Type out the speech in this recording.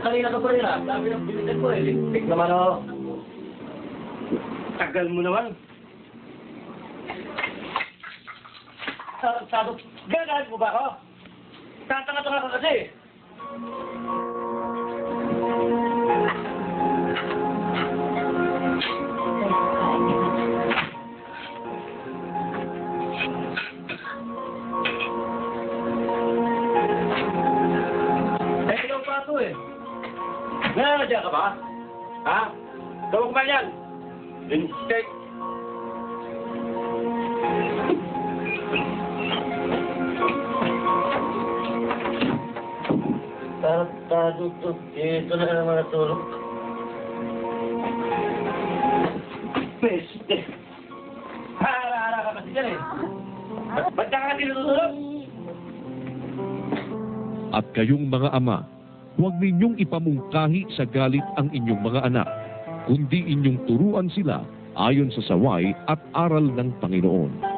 kanina ka pa rin ah. Sabi ng bilisan ko eh. Lipstick naman oh. Tagal mo naman. Sabi, gagawin mo ba ako? Tatanga-tanga ka kasi. Ikaw pa ito eh. Nananadya ka ba? Ha? Gawag man yan. Lipstick. Tarantado to. Ito na naman natulog. Peste. Hara-hara ka kasi dyan eh. Ba't ka tinutulog? At kayong mga ama, huwag ninyong ipamungkahi sa galit ang inyong mga anak, kundi inyong turuan sila ayon sa saway at aral ng Panginoon.